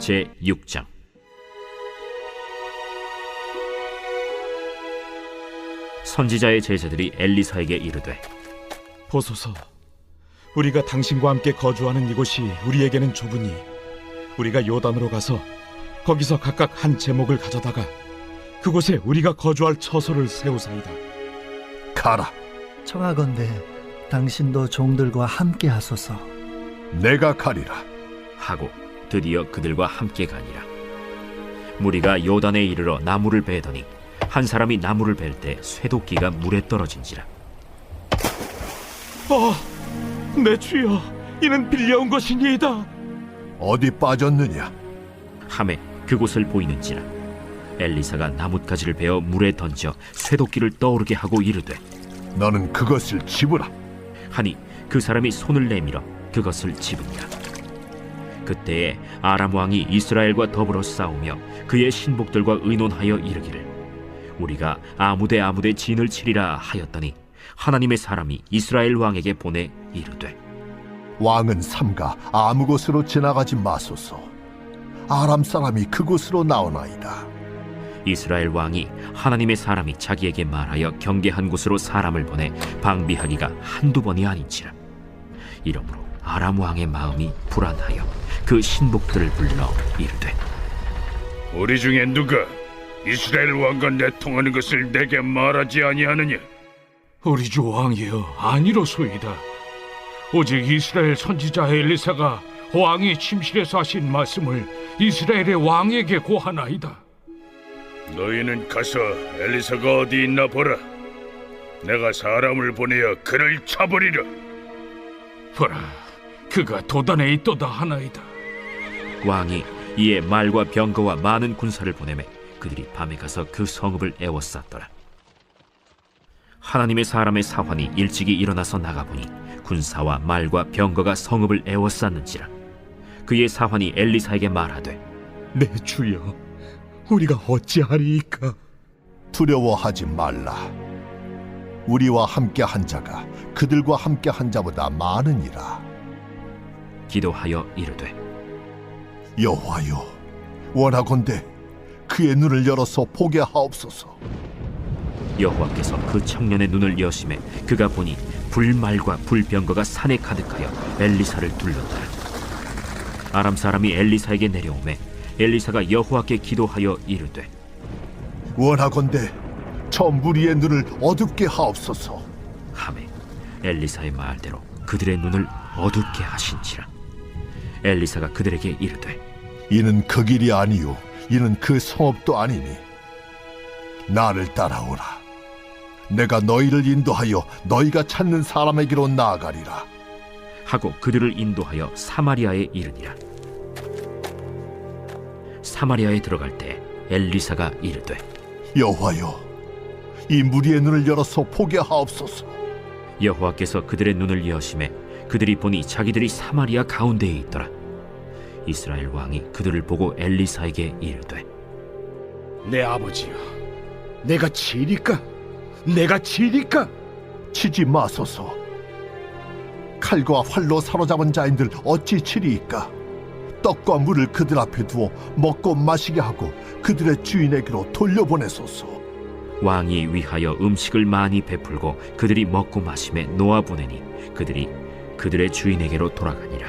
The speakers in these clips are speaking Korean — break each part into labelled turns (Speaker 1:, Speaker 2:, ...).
Speaker 1: 제6장. 선지자의 제자들이 엘리사에게 이르되,
Speaker 2: 보소서, 우리가 당신과 함께 거주하는 이곳이 우리에게는 좁으니 우리가 요단으로 가서 거기서 각각 한 제목을 가져다가 그곳에 우리가 거주할 처소를 세우사이다.
Speaker 3: 가라.
Speaker 4: 청하건대 당신도 종들과 함께 하소서.
Speaker 3: 내가 가리라.
Speaker 1: 하고 드디어 그들과 함께 가니라. 무리가 요단에 이르러 나무를 베더니 한 사람이 나무를 벨 때 쇠도끼가 물에 떨어진지라.
Speaker 2: 내 주여, 이는 빌려온 것이니이다.
Speaker 3: 어디 빠졌느냐?
Speaker 1: 하매 그곳을 보이는지라. 엘리사가 나뭇가지를 베어 물에 던져 쇠도끼를 떠오르게 하고 이르되,
Speaker 3: 너는 그것을 집으라.
Speaker 1: 하니 그 사람이 손을 내밀어 그것을 집으니라. 그때에 아람 왕이 이스라엘과 더불어 싸우며 그의 신복들과 의논하여 이르기를, 우리가 아무데 진을 치리라 하였더니 하나님의 사람이 이스라엘 왕에게 보내 이르되,
Speaker 3: 왕은 삼가 아무 곳으로 지나가지 마소서. 아람 사람이 그곳으로 나오나이다.
Speaker 1: 이스라엘 왕이 하나님의 사람이 자기에게 말하여 경계한 곳으로 사람을 보내 방비하기가 한두 번이 아닌지라. 이러므로 아람 왕의 마음이 불안하여 그 신복들을 불러 이르되,
Speaker 5: 우리 중에 누가 이스라엘 왕과 내통하는 것을 내게 말하지 아니하느냐?
Speaker 6: 우리 주 왕이여, 아니로소이다. 오직 이스라엘 선지자 엘리사가 왕이 침실에서 하신 말씀을 이스라엘의 왕에게 고하나이다.
Speaker 5: 너희는 가서 엘리사가 어디 있나 보라. 내가 사람을 보내어 그를 쳐버리라.
Speaker 6: 보라, 그가 도단에 있도다 하나이다.
Speaker 1: 왕이 이에 말과 병거와 많은 군사를 보내매 그들이 밤에 가서 그 성읍을 에워쌌더라. 하나님의 사람의 사환이 일찍이 일어나서 나가보니 군사와 말과 병거가 성읍을 에워쌌는지라. 그의 사환이 엘리사에게 말하되,
Speaker 2: 내 주여, 우리가 어찌하리이까?
Speaker 3: 두려워하지 말라. 우리와 함께 한 자가 그들과 함께 한 자보다 많으니라.
Speaker 1: 기도하여 이르되,
Speaker 3: 여호와여, 원하건대 그의 눈을 열어서 보게 하옵소서.
Speaker 1: 여호와께서 그 청년의 눈을 여시매 그가 보니 불말과 불병거가 산에 가득하여 엘리사를 둘렀더라. 아람 사람이 엘리사에게 내려오매 엘리사가 여호와께 기도하여 이르되,
Speaker 3: 원하건대 저 무리의 눈을 어둡게 하옵소서.
Speaker 1: 하매 엘리사의 말대로 그들의 눈을 어둡게 하신지라. 엘리사가 그들에게 이르되,
Speaker 3: 이는 그 길이 아니요 이는 그 성읍도 아니니 나를 따라오라. 내가 너희를 인도하여 너희가 찾는 사람에게로 나아가리라.
Speaker 1: 하고 그들을 인도하여 사마리아에 이르니라. 사마리아에 들어갈 때 엘리사가 이르되,
Speaker 3: 여호와여, 이 무리의 눈을 열어서 보게 하옵소서.
Speaker 1: 여호와께서 그들의 눈을 여시매 그들이 보니 자기들이 사마리아 가운데에 있더라. 이스라엘 왕이 그들을 보고 엘리사에게 이르되,
Speaker 7: 내 아버지여, 내가 치리까? 내가 치리까?
Speaker 3: 치지 마소서. 칼과 활로 사로잡은 자인들 어찌 치리이까? 떡과 물을 그들 앞에 두어 먹고 마시게 하고 그들의 주인에게로 돌려보내소서.
Speaker 1: 왕이 위하여 음식을 많이 베풀고 그들이 먹고 마심에 놓아보내니 그들이 그들의 주인에게로 돌아가니라.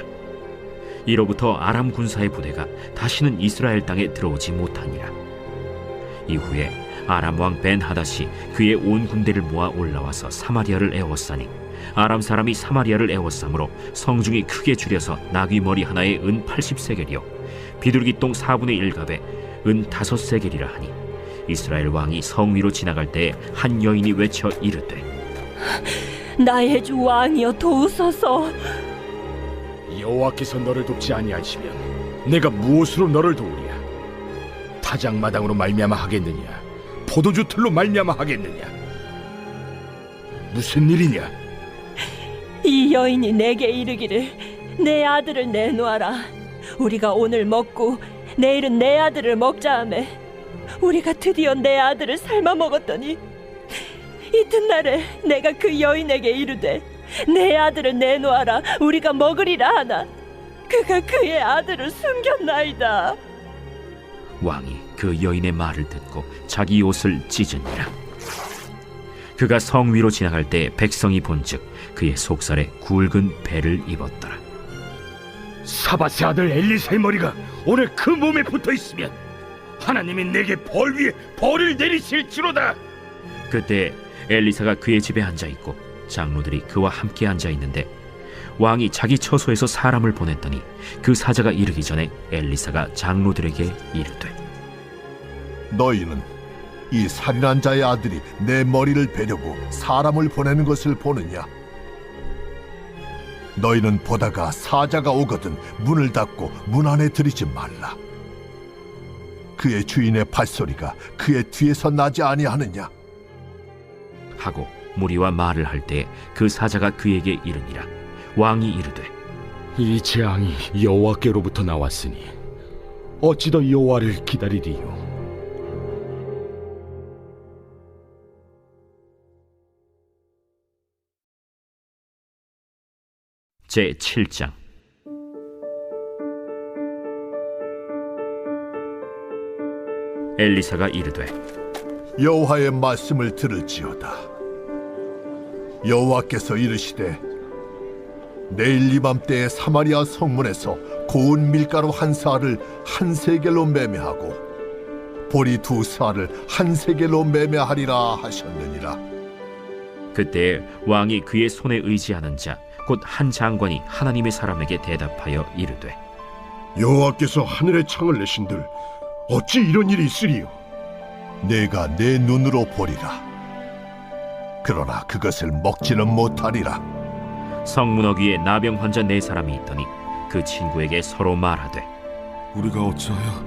Speaker 1: 이로부터 아람 군사의 부대가 다시는 이스라엘 땅에 들어오지 못하니라. 이후에 아람 왕 벤하닷이 그의 온 군대를 모아 올라와서 사마리아를 에워싸니 아람 사람이 사마리아를 에워싸므로 성중이 크게 줄여서 나귀 머리 하나에 은 80세겔이요 비둘기 똥 4분의 1갑에 은 5세겔이라 하니, 이스라엘 왕이 성 위로 지나갈 때에 한 여인이 외쳐 이르되,
Speaker 8: 나의 주 왕이여, 도우소서.
Speaker 7: 여호와께서 너를 돕지 아니하시면 내가 무엇으로 너를 도우랴? 타작마당으로 말미암아 하겠느냐? 포도주 틀로 말미암아 하겠느냐? 무슨 일이냐?
Speaker 8: 이 여인이 내게 이르기를, 내 아들을 내놓아라. 우리가 오늘 먹고 내일은 내 아들을 먹자 하매 우리가 드디어 내 아들을 삶아 먹었더니 이튿날에 내가 그 여인에게 이르되 내 아들을 내놓아라 우리가 먹으리라 하나 그가 그의 아들을 숨겼나이다.
Speaker 1: 왕이 그 여인의 말을 듣고 자기 옷을 찢으니라. 그가 성 위로 지나갈 때 백성이 본즉 그의 속살에 굵은 배를 입었더라.
Speaker 7: 사밧의 아들 엘리사의 머리가 오늘 그 몸에 붙어 있으면 하나님이 내게 벌 위에 벌을 내리실지로다.
Speaker 1: 그때 엘리사가 그의 집에 앉아 있고 장로들이 그와 함께 앉아 있는데 왕이 자기 처소에서 사람을 보냈더니 그 사자가 이르기 전에 엘리사가 장로들에게 이르되
Speaker 3: 너희는 이 살인한 자의 아들이 내 머리를 베려고 사람을 보내는 것을 보느냐? 너희는 보다가 사자가 오거든 문을 닫고 문 안에 들이지 말라. 그의 주인의 발소리가 그의 뒤에서 나지 아니하느냐?
Speaker 1: 하고 무리와 말을 할 때 그 사자가 그에게 이르니라. 왕이 이르되
Speaker 7: 이 재앙이 여호와께로부터 나왔으니 어찌 더 여호와를 기다리리요?
Speaker 1: 제 7장. 엘리사가 이르되
Speaker 3: 여호와의 말씀을 들을지어다. 여호와께서 이르시되 내일 이맘때에 사마리아 성문에서 고운 밀가루 한 사알을 한 세겔로 매매하고 보리 두 사알을 한 세겔로 매매하리라 하셨느니라.
Speaker 1: 그때 왕이 그의 손에 의지하는 자 곧 한 장관이 하나님의 사람에게 대답하여 이르되
Speaker 5: 여호와께서 하늘의 창을 내신들 어찌 이런 일이 있으리요?
Speaker 3: 내가 내 눈으로 보리라. 그러나 그것을 먹지는 못하리라.
Speaker 1: 성문 어귀에 나병 환자 4사람이 있더니 그 친구에게 서로 말하되
Speaker 2: 우리가 어찌하여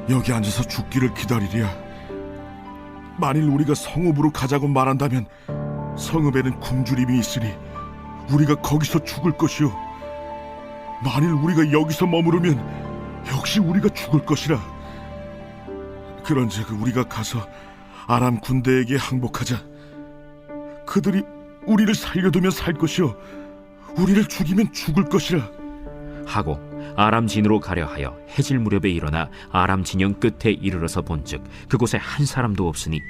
Speaker 2: 여기 앉아서 죽기를 기다리랴? 만일 우리가 성읍으로 가자고 말한다면 성읍에는 굶주림이 있으니 우리가 거기서 죽을 것이요, 만일 우리가 여기서 머무르면 역시 우리가 죽을 것이라. 그런즉 우리가 가서 아람 군대에게 항복하자. 그들이 우리를 살려두면 살 것이요 우리를 죽이면 죽을 것이라.
Speaker 1: 하고 아람 진으로 가려 하여 해질 무렵에 일어나 아람 진영 끝에 이르러서 본즉 그곳에 한 사람도 없으니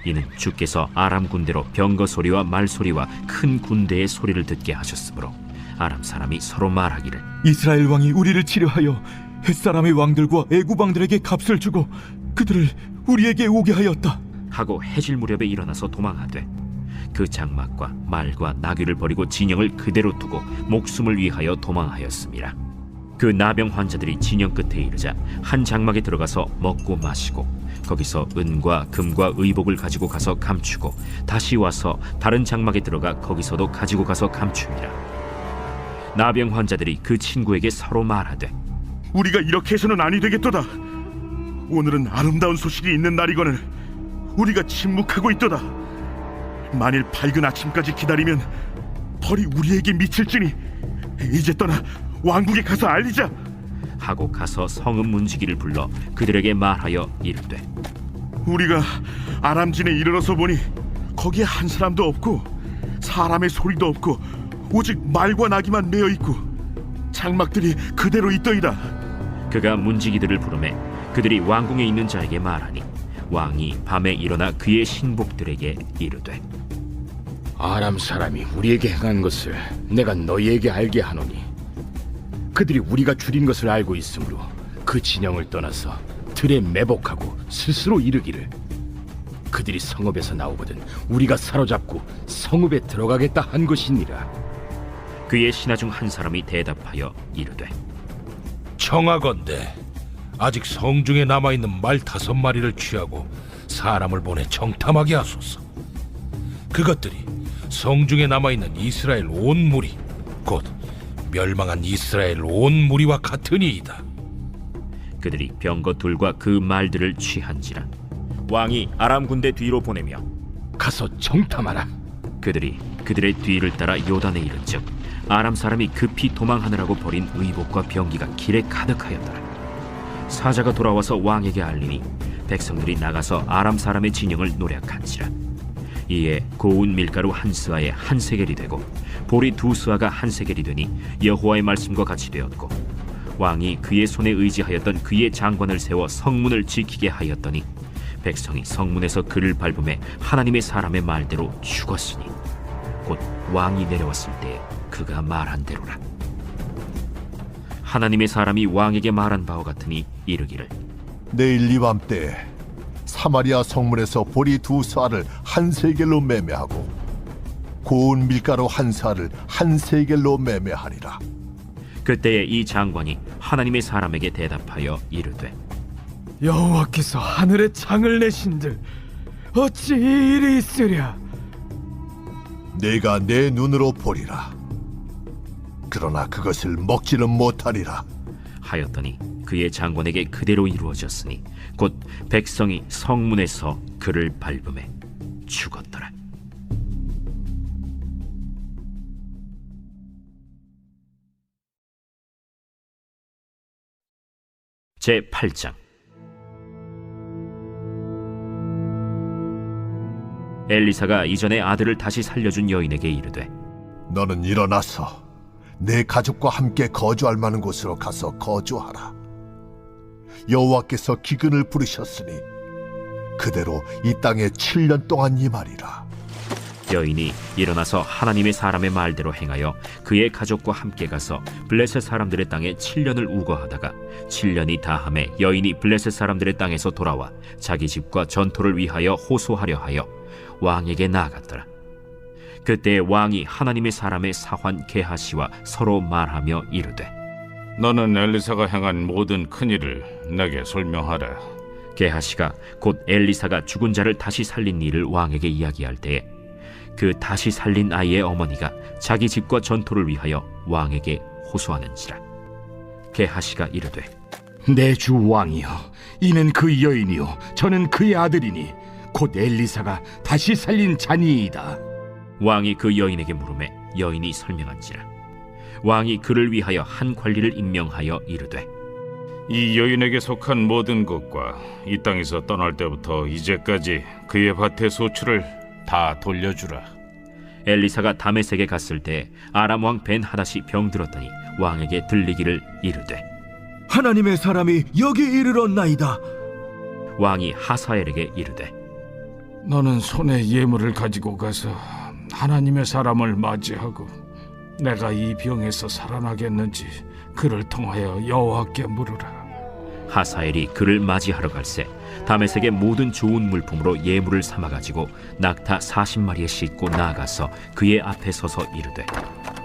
Speaker 1: 이는 주께서 아람 군대로 병거 소리와 말 소리와 큰 군대의 소리를 듣게 하셨으므로 아람 사람이 서로 말하기를
Speaker 2: 이스라엘 왕이 우리를 치려하여 햇사람의 왕들과 애굽 왕들에게 값을 주고 그들을 우리에게 오게 하였다
Speaker 1: 하고 해질 무렵에 일어나서 도망하되 그 장막과 말과 나귀를 버리고 진영을 그대로 두고 목숨을 위하여 도망하였습니다. 그 나병 환자들이 진영 끝에 이르자 한 장막에 들어가서 먹고 마시고 거기서 은과 금과 의복을 가지고 가서 감추고 다시 와서 다른 장막에 들어가 거기서도 가지고 가서 감춥니다. 나병 환자들이 그 친구에게 서로 말하되
Speaker 2: 우리가 이렇게 해서는 아니 되겠도다. 오늘은 아름다운 소식이 있는 날이거늘 우리가 침묵하고 있도다. 만일 밝은 아침까지 기다리면 벌이 우리에게 미칠지니 이제 떠나 왕국에 가서 알리자.
Speaker 1: 하고 가서 성읍 문지기를 불러 그들에게 말하여 이르되
Speaker 2: 우리가 아람진에 이르러서 보니 거기에 한 사람도 없고 사람의 소리도 없고 오직 말과 나귀만 매어 있고 장막들이 그대로 있더이다.
Speaker 1: 그가 문지기들을 부르매 그들이 왕궁에 있는 자에게 말하니 왕이 밤에 일어나 그의 신복들에게 이르되
Speaker 7: 아람 사람이 우리에게 행한 것을 내가 너희에게 알게 하노니 그들이 우리가 줄인 것을 알고 있으므로 그 진영을 떠나서 들에 매복하고 스스로 이르기를 그들이 성읍에서 나오거든 우리가 사로잡고 성읍에 들어가겠다 한 것이니라.
Speaker 1: 그의 신하 중 한 사람이 대답하여 이르되
Speaker 6: 청하건대 아직 성중에 남아있는 말 5마리를 취하고 사람을 보내 정탐하게 하소서. 그것들이 성중에 남아있는 이스라엘 온 무리 곧 멸망한 이스라엘 온 무리와 같으니이다.
Speaker 1: 그들이 병거 둘과 그 말들을 취한지라 왕이 아람 군대 뒤로 보내며
Speaker 7: 가서 정탐하라.
Speaker 1: 그들이 그들의 뒤를 따라 요단에 이른즉 아람 사람이 급히 도망하느라고 버린 의복과 병기가 길에 가득하였더라. 사자가 돌아와서 왕에게 알리니 백성들이 나가서 아람 사람의 진영을 노략한지라. 이에 고운 밀가루 한 스아에 한 세겔이 되고 보리 2스아가 한 세겔이 되니 여호와의 말씀과 같이 되었고 왕이 그의 손에 의지하였던 그의 장관을 세워 성문을 지키게 하였더니 백성이 성문에서 그를 밟음에 하나님의 사람의 말대로 죽었으니 곧 왕이 내려왔을 때 그가 말한 대로라. 하나님의 사람이 왕에게 말한 바와 같으니 이르기를
Speaker 3: 내일 이맘때 사마리아 성문에서 보리 2사를 한 세겔로 매매하고 고운 밀가루 1사를 한 세겔로 매매하리라.
Speaker 1: 그때에 이 장관이 하나님의 사람에게 대답하여 이르되
Speaker 9: 여호와께서 하늘에 창을 내신들 어찌 이 일이 있으랴.
Speaker 3: 내가 내 눈으로 보리라. 그러나 그것을 먹지는 못하리라.
Speaker 1: 하였더니 그의 장관에게 그대로 이루어졌으니 곧 백성이 성문에서 그를 밟음에 죽었더라. 제8장. 엘리사가 이전에 아들을 다시 살려준 여인에게 이르되
Speaker 3: 너는 일어나서 내 가족과 함께 거주할 만한 곳으로 가서 거주하라. 여호와께서 기근을 부르셨으니 그대로 이 땅에 7년 동안 임하리라.
Speaker 1: 여인이 일어나서 하나님의 사람의 말대로 행하여 그의 가족과 함께 가서 블레셋 사람들의 땅에 7년을 우거하다가 7년이 다함에 여인이 블레셋 사람들의 땅에서 돌아와 자기 집과 전토를 위하여 호소하려 하여 왕에게 나아갔더라. 그때 왕이 하나님의 사람의 사환 게하시와 서로 말하며 이르되
Speaker 5: 너는 엘리사가 행한 모든 큰일을 내게 설명하라.
Speaker 1: 게하시가 곧 엘리사가 죽은 자를 다시 살린 일을 왕에게 이야기할 때에 그 다시 살린 아이의 어머니가 자기 집과 전토를 위하여 왕에게 호소하는지라. 게하시가 이르되
Speaker 7: 내 주 왕이여, 이는 그 여인이요 저는 그의 아들이니 곧 엘리사가 다시 살린 자니이다.
Speaker 1: 왕이 그 여인에게 물으매 여인이 설명한지라. 왕이 그를 위하여 한 관리를 임명하여 이르되
Speaker 5: 이 여인에게 속한 모든 것과 이 땅에서 떠날 때부터 이제까지 그의 밭의 소출을 다 돌려주라.
Speaker 1: 엘리사가 다메섹에 갔을 때 아람 왕 벤하닷이 병들었더니 왕에게 들리기를 이르되
Speaker 9: 하나님의 사람이 여기 이르렀나이다.
Speaker 1: 왕이 하사엘에게 이르되
Speaker 5: 너는 손에 예물을 가지고 가서 하나님의 사람을 맞이하고 내가 이 병에서 살아나겠는지 그를 통하여 여호와께 물으라.
Speaker 1: 하사엘이 그를 맞이하러 갈새 다메섹의 모든 좋은 물품으로 예물을 삼아가지고 낙타 40마리에 싣고 나아가서 그의 앞에 서서 이르되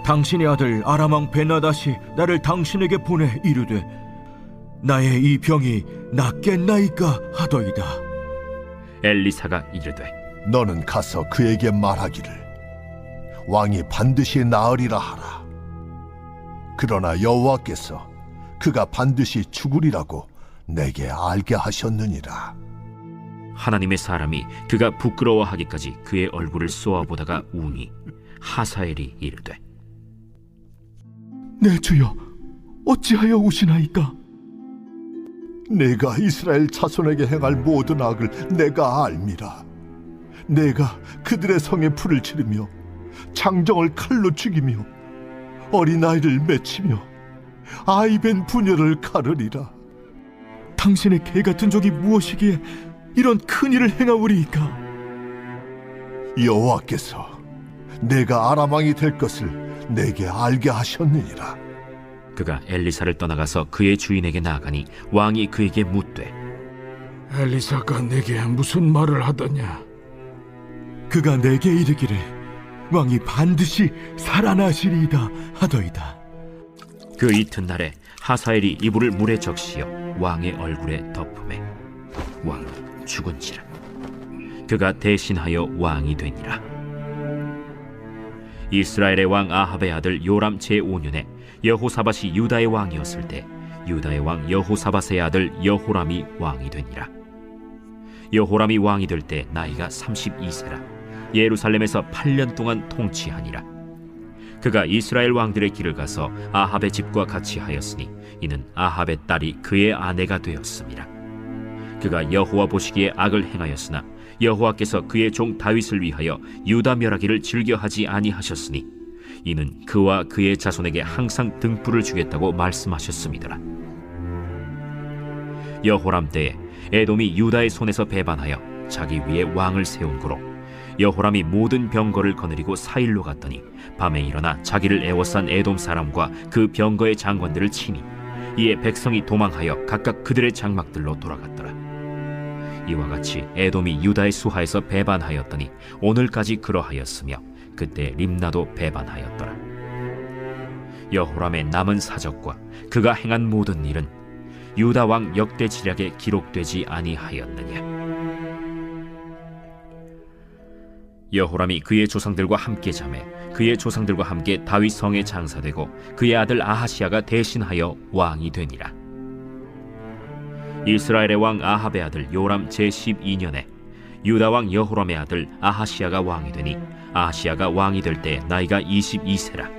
Speaker 9: 당신의 아들 아람 왕 벤하닷이 나를 당신에게 보내 이르되 나의 이 병이 낫겠나이까 하더이다.
Speaker 1: 엘리사가 이르되
Speaker 3: 너는 가서 그에게 말하기를 왕이 반드시 나으리라 하라. 그러나 여호와께서 그가 반드시 죽으리라고 내게 알게 하셨느니라.
Speaker 1: 하나님의 사람이 그가 부끄러워하기까지 그의 얼굴을 쏘아보다가 우니 하사엘이 이르되
Speaker 9: 내 주여 어찌하여 우시나이까?
Speaker 3: 내가 이스라엘 자손에게 행할 모든 악을 내가 알미라. 내가 그들의 성에 불을 지르며 장정을 칼로 죽이며 어린아이를 맺히며 아이벤 부녀를 가르리라.
Speaker 9: 당신의 개 같은 적이 무엇이기에 이런 큰일을 행하오리이까?
Speaker 3: 여호와께서 내가 아람 왕이 될 것을 내게 알게 하셨느니라.
Speaker 1: 그가 엘리사를 떠나가서 그의 주인에게 나아가니 왕이 그에게 묻되
Speaker 5: 엘리사가 내게 무슨 말을 하더냐?
Speaker 9: 그가 내게 이르기를 왕이 반드시 살아나시리이다 하더이다.
Speaker 1: 그 이튿날에 하사엘이 이불을 물에 적시어 왕의 얼굴에 덮음에 왕이 죽은지라. 그가 대신하여 왕이 되니라. 이스라엘의 왕 아합의 아들 요람 제5년에 여호사밧이 유다의 왕이었을 때 유다의 왕 여호사밧의 아들 여호람이 왕이 되니라. 여호람이 왕이 될 때 나이가 32세라 예루살렘에서 8년 동안 통치하니라. 그가 이스라엘 왕들의 길을 가서 아합의 집과 같이 하였으니 이는 아합의 딸이 그의 아내가 되었음이라. 그가 여호와 보시기에 악을 행하였으나 여호와께서 그의 종 다윗을 위하여 유다 멸하기를 즐겨하지 아니하셨으니 이는 그와 그의 자손에게 항상 등불을 주겠다고 말씀하셨음이더라. 여호람 때에 에돔이 유다의 손에서 배반하여 자기 위에 왕을 세운 고로 여호람이 모든 병거를 거느리고 사일로 갔더니 밤에 일어나 자기를 애워싼 에돔 사람과 그 병거의 장관들을 치니 이에 백성이 도망하여 각각 그들의 장막들로 돌아갔더라. 이와 같이 에돔이 유다의 수하에서 배반하였더니 오늘까지 그러하였으며 그때 림나도 배반하였더라. 여호람의 남은 사적과 그가 행한 모든 일은 유다 왕 역대 지략에 기록되지 아니하였느냐. 여호람이 그의 조상들과 함께 자매 그의 조상들과 함께 다윗 성에 장사되고 그의 아들 아하시야가 대신하여 왕이 되니라. 이스라엘의 왕 아합의 아들 요람 제12년에 유다 왕 여호람의 아들 아하시야가 왕이 되니 아하시야가 왕이 될 때 나이가 22세라.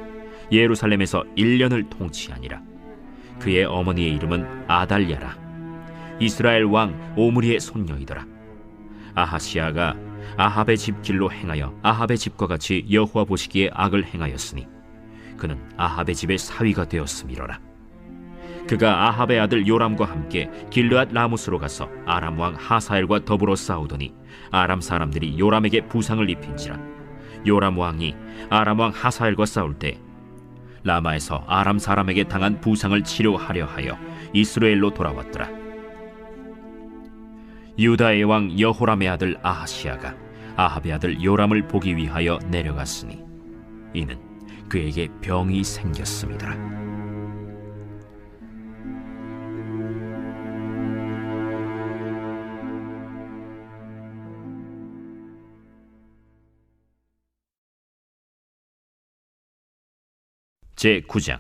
Speaker 1: 예루살렘에서 1년을 통치하니라. 그의 어머니의 이름은 아달랴라. 이스라엘 왕 오므리의 손녀이더라. 아하시야가 아합의 집 길로 행하여 아합의 집과 같이 여호와 보시기에 악을 행하였으니 그는 아합의 집의 사위가 되었음이로라. 그가 아합의 아들 요람과 함께 길르앗 라모스로 가서 아람 왕 하사엘과 더불어 싸우더니 아람 사람들이 요람에게 부상을 입힌지라. 요람 왕이 아람 왕 하사엘과 싸울 때 라마에서 아람 사람에게 당한 부상을 치료하려 하여 이스라엘로 돌아왔더라. 유다의 왕 여호람의 아들 아하시야가 아합의 아들 요람을 보기 위하여 내려갔으니 이는 그에게 병이 생겼음이더라. 제9장.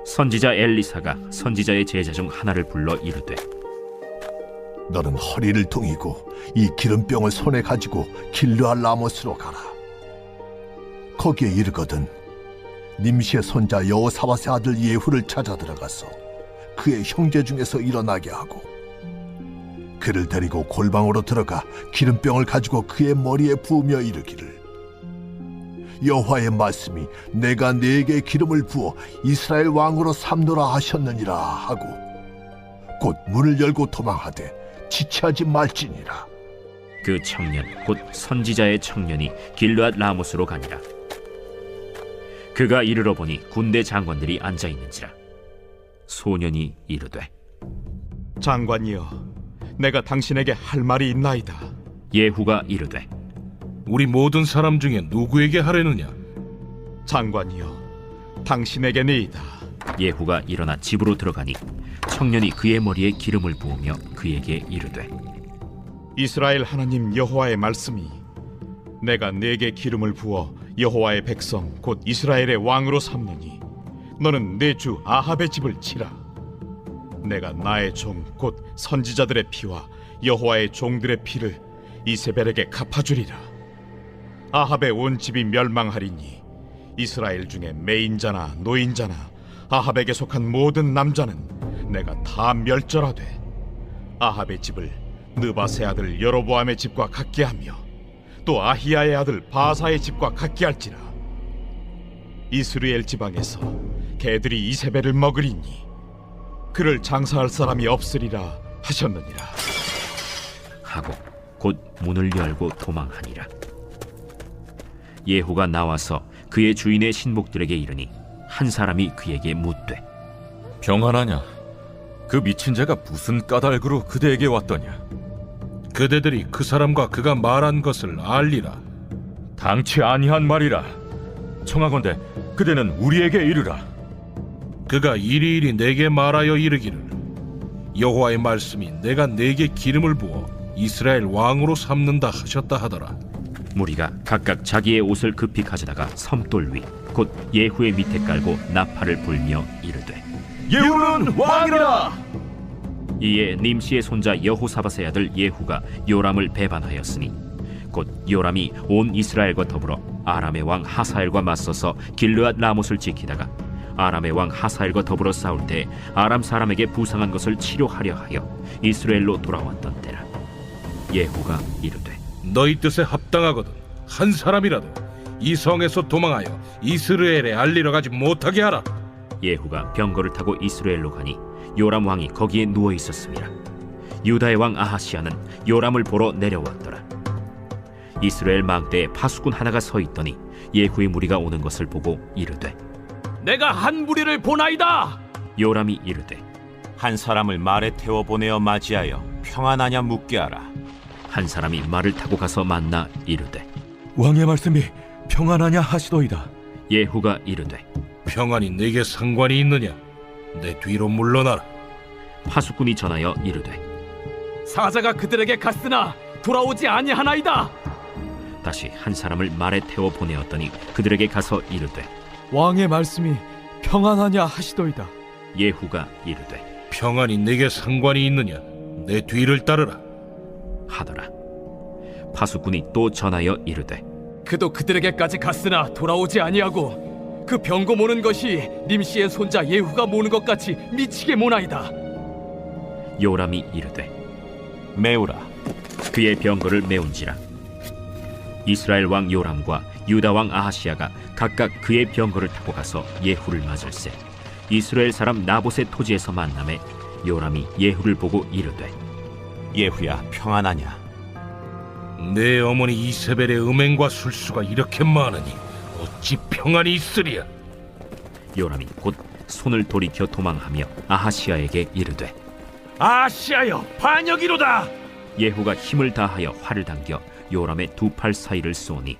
Speaker 1: 선지자 엘리사가 선지자의 제자 중 하나를 불러 이르되
Speaker 3: 너는 허리를 동이고 이 기름병을 손에 가지고 길르앗 라모스로 가라. 거기에 이르거든 님시의 손자 여호사밧의 아들 예후를 찾아 들어가서 그의 형제 중에서 일어나게 하고 그를 데리고 골방으로 들어가 기름병을 가지고 그의 머리에 부으며 이르기를 여호와의 말씀이 내가 네게 기름을 부어 이스라엘 왕으로 삼노라 하셨느니라 하고 곧 문을 열고 도망하되 지체하지 말지니라.
Speaker 1: 그 청년 곧 선지자의 청년이 길르앗 라모스로 가니라. 그가 이르러 보니 군대 장관들이 앉아 있는지라. 소년이 이르되
Speaker 2: 장관이여, 내가 당신에게 할 말이 있나이다.
Speaker 1: 예후가 이르되
Speaker 6: 우리 모든 사람 중에 누구에게 하려느냐?
Speaker 2: 장관이여, 당신에게니이다.
Speaker 1: 예후가 일어나 집으로 들어가니 청년이 그의 머리에 기름을 부으며 그에게 이르되
Speaker 2: 이스라엘 하나님 여호와의 말씀이 내가 네게 기름을 부어 여호와의 백성 곧 이스라엘의 왕으로 삼느니 너는 내 주 아합의 집을 치라. 내가 나의 종 곧 선지자들의 피와 여호와의 종들의 피를 이세벨에게 갚아주리라. 아합의 온 집이 멸망하리니 이스라엘 중에 매인자나 노인자나 아합에게 속한 모든 남자는 내가 다 멸절하되 아합의 집을 느바세 아들 여로보암의 집과 같게 하며 또 아히야의 아들 바사의 집과 같게 할지라. 이스라엘 지방에서 개들이 이세벨을 먹으리니 그를 장사할 사람이 없으리라 하셨느니라.
Speaker 1: 하고 곧 문을 열고 도망하니라. 예후가 나와서 그의 주인의 신복들에게 이르니 한 사람이 그에게 묻되
Speaker 10: 평안하냐? 그 미친 자가 무슨 까닭으로 그대에게 왔더냐?
Speaker 6: 그대들이 그 사람과 그가 말한 것을 알리라.
Speaker 10: 당치 아니한 말이라. 청하건대 그대는 우리에게 이르라.
Speaker 6: 그가 이리이리 내게 말하여 이르기를 여호와의 말씀이 내가 네게 기름을 부어 이스라엘 왕으로 삼는다 하셨다 하더라.
Speaker 1: 무리가 각각 자기의 옷을 급히 가져다가 섬돌 위 곧 예후의 밑에 깔고 나팔을 불며 이르되
Speaker 9: 예후는 왕이라.
Speaker 1: 이에 님시의 손자 여호사밧의 아들 예후가 요람을 배반하였으니 곧 요람이 온 이스라엘과 더불어 아람의 왕 하사엘과 맞서서 길르앗 라못을 지키다가 아람의 왕 하사엘과 더불어 싸울 때 아람 사람에게 부상한 것을 치료하려 하여 이스라엘로 돌아왔던 때라. 예후가 이르되
Speaker 6: 너희 뜻에 합당하거든 한 사람이라도 이 성에서 도망하여 이스라엘에 알리러 가지 못하게 하라.
Speaker 1: 예후가 병거를 타고 이스라엘로 가니 요람 왕이 거기에 누워 있었습니다. 유다의 왕 아하시야는 요람을 보러 내려왔더라. 이스라엘 망대에 파수꾼 하나가 서 있더니 예후의 무리가 오는 것을 보고 이르되
Speaker 11: 내가 한 무리를 보나이다.
Speaker 1: 요람이 이르되
Speaker 12: 한 사람을 말에 태워 보내어 맞이하여 평안하냐 묻게 하라.
Speaker 1: 한 사람이 말을 타고 가서 만나 이르되
Speaker 9: 왕의 말씀이 평안하냐 하시도이다.
Speaker 1: 예후가 이르되
Speaker 6: 평안이 내게 상관이 있느냐? 내 뒤로 물러나라.
Speaker 1: 파수꾼이 전하여 이르되
Speaker 11: 사자가 그들에게 갔으나 돌아오지 아니하나이다.
Speaker 1: 다시 한 사람을 말에 태워 보내었더니 그들에게 가서 이르되
Speaker 11: 왕의 말씀이 평안하냐 하시도이다.
Speaker 1: 예후가 이르되
Speaker 6: 평안이 내게 상관이 있느냐? 내 뒤를 따르라
Speaker 1: 하더라. 파수꾼이 또 전하여 이르되
Speaker 11: 그도 그들에게까지 갔으나 돌아오지 아니하고 그 병거 모는 것이 nim시의 손자 예후가 모는 것 같이 미치게 모나이다.
Speaker 1: 요람이 이르되
Speaker 12: 메우라.
Speaker 1: 그의 병거를 메운지라. 이스라엘 왕 요람과 유다 왕 아하시야가 각각 그의 병거를 타고 가서 예후를 맞을세 이스라엘 사람 나봇의 토지에서 만남에 요람이 예후를 보고 이르되
Speaker 12: 예후야 평안하냐?
Speaker 6: 내 어머니 이세벨의 음행과 술수가 이렇게 많으니 어찌 평안이 있으리야?
Speaker 1: 요람이 곧 손을 돌이켜 도망하며 아하시야에게 이르되
Speaker 11: 아시아여 반역이로다.
Speaker 1: 예후가 힘을 다하여 활을 당겨 요람의 두 팔 사이를 쏘니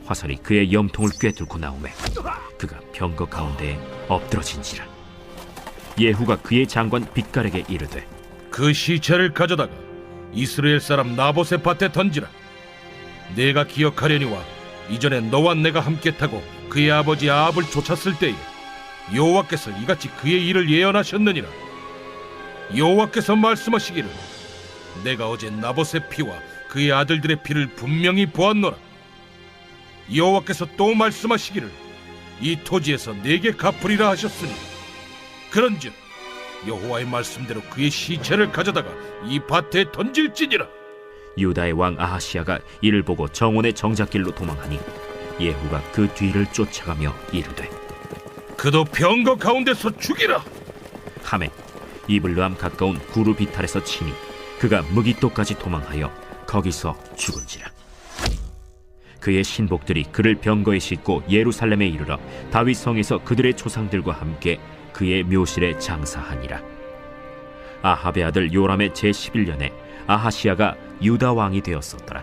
Speaker 1: 화살이 그의 염통을 꿰뚫고 나오매 그가 병거 가운데에 엎드러진지라. 예후가 그의 장관 빗갈에게 이르되
Speaker 6: 그 시체를 가져다가 이스라엘 사람 나봇의 밭에 던지라. 내가 기억하려니와 이전에 너와 내가 함께 타고 그의 아버지 아합을 쫓았을 때에 여호와께서 이같이 그의 일을 예언하셨느니라. 여호와께서 말씀하시기를 내가 어제 나봇의 피와 그의 아들들의 피를 분명히 보았노라. 여호와께서 또 말씀하시기를 이 토지에서 내게 갚으리라 하셨으니 그런즉 여호와의 말씀대로 그의 시체를 가져다가 이 밭에 던질지니라.
Speaker 1: 유다의 왕 아하시야가 이를 보고 정원의 정작길로 도망하니 예후가 그 뒤를 쫓아가며 이르되
Speaker 6: 그도 병거 가운데서 죽이라
Speaker 1: 하매 이블르함 가까운 구르 비탈에서 치니 그가 무기토까지 도망하여 거기서 죽은지라. 그의 신복들이 그를 병거에 싣고 예루살렘에 이르러 다윗 성에서 그들의 조상들과 함께 그의 묘실에 장사하니라. 아합의 아들 요람의 제11년에 아하시야가 유다 왕이 되었었더라.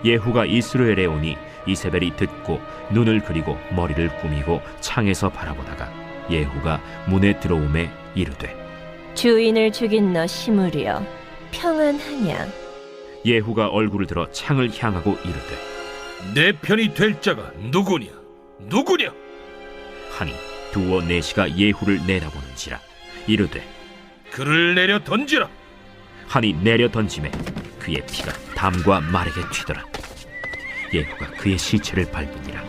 Speaker 1: 예후가 이스라엘에 오니 이세벨이 듣고 눈을 그리고 머리를 꾸미고 창에서 바라보다가 예후가 문에 들어오매 이르되
Speaker 8: 주인을 죽인 너 시므리여 평안하냐?
Speaker 1: 예후가 얼굴을 들어 창을 향하고 이르되
Speaker 6: 내 편이 될 자가 누구냐
Speaker 1: 하니 두어 내시가 예후를 내다보는지라. 이르되
Speaker 6: 그를 내려 던지라
Speaker 1: 하니 내려 던짐에 그의 피가 담과 말에게 튀더라. 예후가 그의 시체를 밟으니라.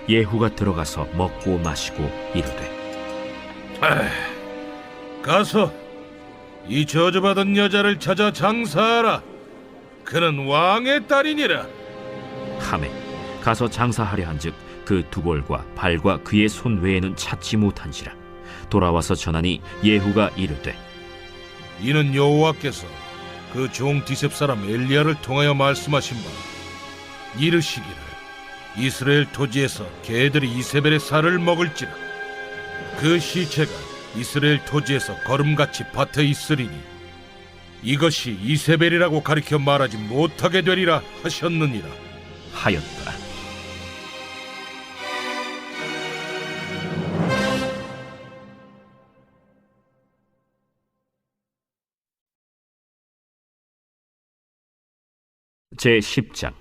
Speaker 1: 예후가 들어가서 먹고 마시고 이르되
Speaker 6: 가서 이 저주받은 여자를 찾아 장사하라. 그는 왕의 딸이니라.
Speaker 1: 하매 가서 장사하려 한즉 그 두볼과 발과 그의 손 외에는 찾지 못한지라. 돌아와서 전하니 예후가 이르되
Speaker 6: 이는 여호와께서 그 종 디셉 사람 엘리야를 통하여 말씀하신 바 이르시기를 이스라엘 토지에서 개들이 이세벨의 살을 먹을지라. 그 시체가 이스라엘 토지에서 거름같이 밭에 있으리니 이것이 이세벨이라고 가리켜 말하지 못하게 되리라 하셨느니라
Speaker 1: 하였더라. 제10장.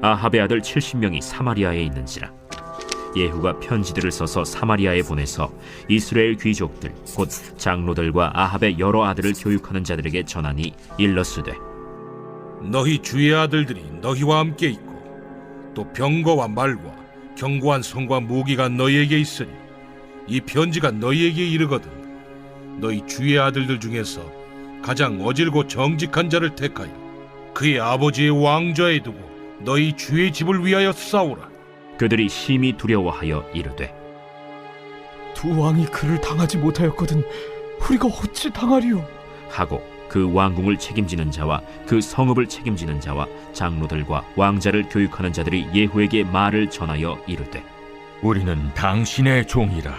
Speaker 1: 아합의 아들 70명이 사마리아에 있는지라. 예후가 편지들을 써서 사마리아에 보내서 이스라엘 귀족들 곧 장로들과 아합의 여러 아들을 교육하는 자들에게 전하니 일러스되
Speaker 6: 너희 주의 아들들이 너희와 함께 있고 또 병거와 말과 견고한 손과 무기가 너희에게 있으니 이 편지가 너희에게 이르거든 너희 주의 아들들 중에서 가장 어질고 정직한 자를 택하여 그의 아버지의 왕좌에 두고 너희 주의 집을 위하여 싸우라.
Speaker 1: 그들이 심히 두려워하여 이르되
Speaker 2: 두 왕이 그를 당하지 못하였거든 우리가 어찌 당하리요?
Speaker 1: 하고 그 왕궁을 책임지는 자와 그 성읍을 책임지는 자와 장로들과 왕자를 교육하는 자들이 예후에게 말을 전하여 이르되
Speaker 9: 우리는 당신의 종이라.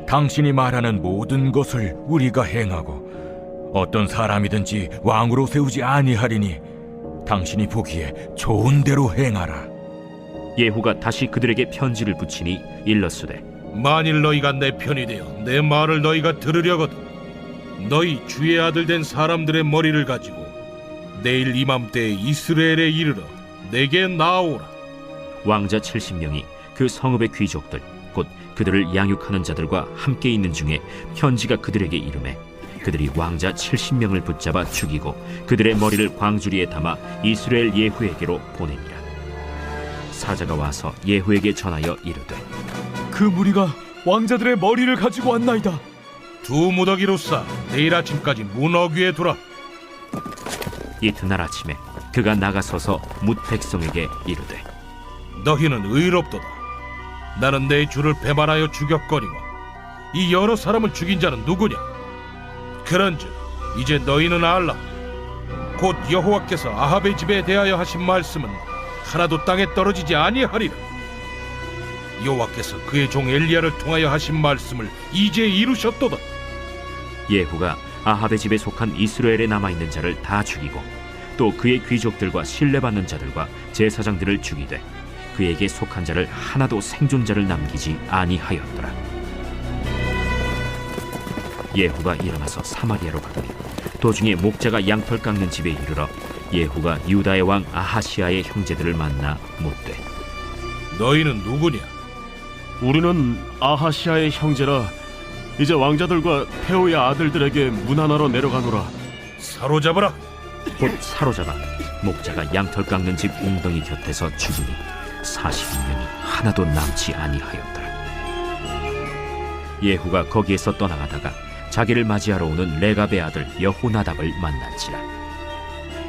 Speaker 9: 당신이 말하는 모든 것을 우리가 행하고 어떤 사람이든지 왕으로 세우지 아니하리니 당신이 보기에 좋은 대로 행하라.
Speaker 1: 예후가 다시 그들에게 편지를 붙이니 일렀으되
Speaker 6: 만일 너희가 내 편이 되어 내 말을 너희가 들으려거든 너희 주의 아들 된 사람들의 머리를 가지고 내일 이맘때에 이스라엘에 이르러 내게 나아오라.
Speaker 1: 왕자 70명이 그 성읍의 귀족들 곧 그들을 양육하는 자들과 함께 있는 중에 편지가 그들에게 이르매 그들이 왕자 70명을 붙잡아 죽이고 그들의 머리를 광주리에 담아 이스라엘 예후에게로 보내니라. 사자가 와서 예후에게 전하여 이르되
Speaker 2: 그 무리가 왕자들의 머리를 가지고 왔나이다.
Speaker 6: 두 무더기로 싸 내일 아침까지 문 어귀에 두라.
Speaker 1: 이튿날 아침에 그가 나가서서 뭇 백성에게 이르되
Speaker 6: 너희는 의롭도다. 나는 내 주를 배반하여 죽였거니와 이 여러 사람을 죽인 자는 누구냐? 그런즉 이제 너희는 알라. 곧 여호와께서 아합의 집에 대하여 하신 말씀은 하나도 땅에 떨어지지 아니하리라. 여호와께서 그의 종 엘리야를 통하여 하신 말씀을 이제 이루셨도다.
Speaker 1: 예후가 아합의 집에 속한 이스라엘에 남아있는 자를 다 죽이고 또 그의 귀족들과 신뢰받는 자들과 제사장들을 죽이되 그에게 속한 자를 하나도 생존자를 남기지 아니하였더라. 예후가 일어나서 사마리아로 가더니 도중에 목자가 양털 깎는 집에 이르러 예후가 유다의 왕 아하시아의 형제들을 만나 묻되
Speaker 6: 너희는 누구냐?
Speaker 13: 우리는 아하시아의 형제라. 이제 왕자들과 페오의 아들들에게 문하나로 내려가노라.
Speaker 6: 사로잡으라.
Speaker 1: 곧 사로잡아 목자가 양털 깎는 집 웅덩이 곁에서 죽으니 40명이 하나도 남지 아니하였더라. 예후가 거기에서 떠나가다가 자기를 맞이하러 오는 레갑의 아들 여호나답을 만난지라.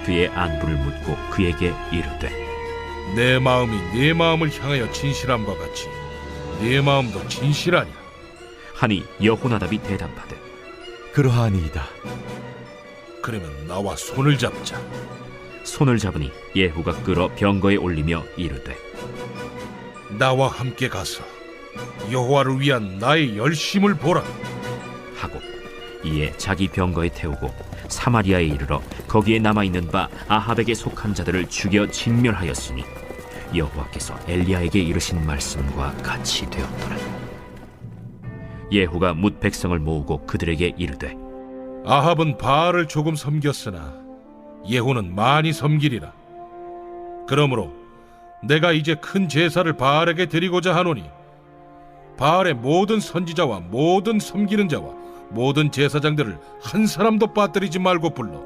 Speaker 1: 그의 안부를 묻고 그에게 이르되
Speaker 6: 내 마음이 네 마음을 향하여 진실함과 같이 네 마음도 진실하냐?
Speaker 1: 하니 여호나답이 대답하되
Speaker 10: 그러하니이다.
Speaker 6: 그러면 나와 손을 잡자.
Speaker 1: 손을 잡으니 예후가 끌어 병거에 올리며 이르되
Speaker 6: 나와 함께 가서 여호와를 위한 나의 열심을 보라
Speaker 1: 하고 이에 자기 병거에 태우고 사마리아에 이르러 거기에 남아있는 바 아합에게 속한 자들을 죽여 진멸하였으니 여호와께서 엘리야에게 이르신 말씀과 같이 되었더라. 예후가 뭇 백성을 모으고 그들에게 이르되
Speaker 6: 아합은 바알을 조금 섬겼으나 예후는 많이 섬기리라. 그러므로 내가 이제 큰 제사를 바알에게 드리고자 하노니 바알의 모든 선지자와 모든 섬기는 자와 모든 제사장들을 한 사람도 빠뜨리지 말고 불러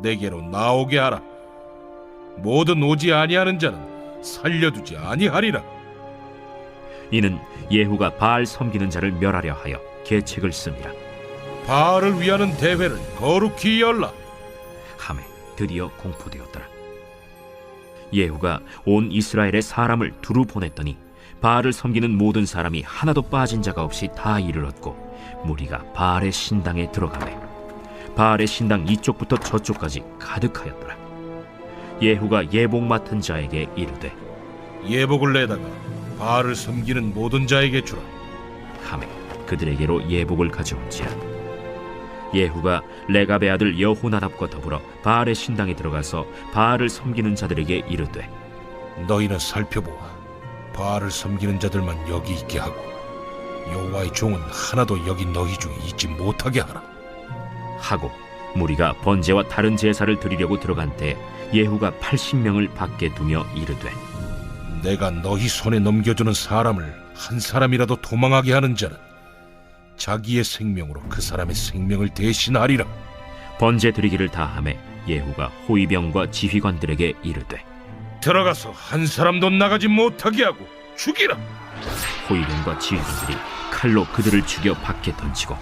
Speaker 6: 내게로 나오게 하라. 모든 오지 아니하는 자는 살려두지 아니하리라.
Speaker 1: 이는 예후가 바알 섬기는 자를 멸하려 하여 계책을 씁니다.
Speaker 6: 바알을 위하는 대회를 거룩히 열라
Speaker 1: 하매 드디어 공포되었더라. 예후가 온 이스라엘의 사람을 두루 보냈더니 바알을 섬기는 모든 사람이 하나도 빠진 자가 없이 다 이르렀고 무리가 바알의 신당에 들어가매 바알의 신당 이쪽부터 저쪽까지 가득하였더라. 예후가 예복 맡은 자에게 이르되
Speaker 6: 예복을 내다가 바알을 섬기는 모든 자에게 주라
Speaker 1: 하매 그들에게로 예복을 가져온지라. 예후가 레갑의 아들 여호나답과 더불어 바알의 신당에 들어가서 바알을 섬기는 자들에게 이르되
Speaker 6: 너희는 살펴보아 바알을 섬기는 자들만 여기 있게 하고 여호와의 종은 하나도 여기 너희 중에 있지 못하게 하라
Speaker 1: 하고 무리가 번제와 다른 제사를 드리려고 들어간 때 예후가 80명을 밖에 두며 이르되
Speaker 6: 내가 너희 손에 넘겨주는 사람을 한 사람이라도 도망하게 하는 자는 자기의 생명으로 그 사람의 생명을 대신하리라.
Speaker 1: 번제 드리기를 다하매 예후가 호위병과 지휘관들에게 이르되
Speaker 6: 들어가서 한 사람도 나가지 못하게 하고 죽이라.
Speaker 1: 호위병과 지휘관들이 칼로 그들을 죽여 밖에 던지고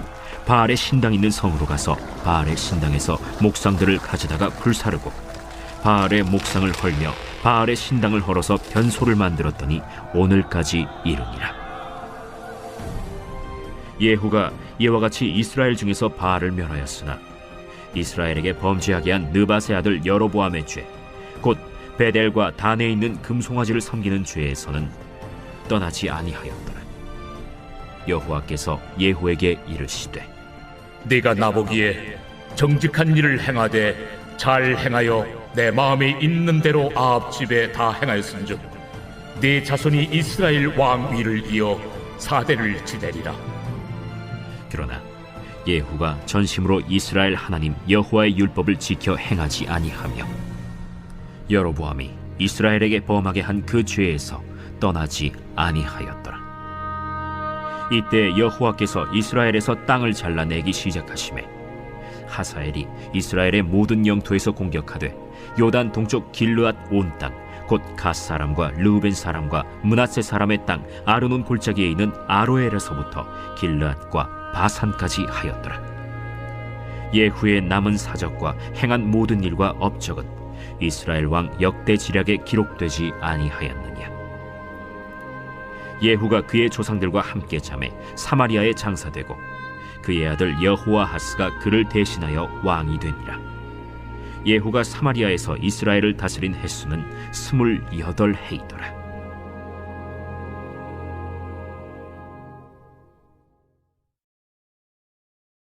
Speaker 1: 바알의 신당 있는 성으로 가서 바알의 신당에서 목상들을 가져다가 불사르고 바알의 목상을 헐며 바알의 신당을 헐어서 변소를 만들었더니 오늘까지 이르니라. 예후가 이와 같이 이스라엘 중에서 바알을 멸하였으나 이스라엘에게 범죄하게 한 느밧의 아들 여로보암의 죄, 곧 베델과 단에 있는 금송아지를 섬기는 죄에서는 떠나지 아니하였더라. 여호와께서 예후에게 이르시되
Speaker 14: 네가 나보기에 정직한 일을 행하되 잘 행하여 내 마음에 있는 대로 아합 집에 다 행하였은즉 네 자손이 이스라엘 왕 위를 이어 사대를 지내리라.
Speaker 1: 그러나 예후가 전심으로 이스라엘 하나님 여호와의 율법을 지켜 행하지 아니하며 여로보암이 이스라엘에게 범하게 한 그 죄에서 떠나지 아니하였더라. 이때 여호와께서 이스라엘에서 땅을 잘라내기 시작하시매 하사엘이 이스라엘의 모든 영토에서 공격하되 요단 동쪽 길르앗 온 땅 곧 갓 사람과 르우벤 사람과 므낫세 사람의 땅 아르논 골짜기에 있는 아로엘에서부터 길르앗과 바산까지 하였더라. 예후의 남은 사적과 행한 모든 일과 업적은 이스라엘 왕 역대 지략에 기록되지 아니하였느냐. 예후가 그의 조상들과 함께 잠에 사마리아에 장사되고 그의 아들 여호아하스가 그를 대신하여 왕이 되니라. 예후가 사마리아에서 이스라엘을 다스린 횟수는 28해이더라.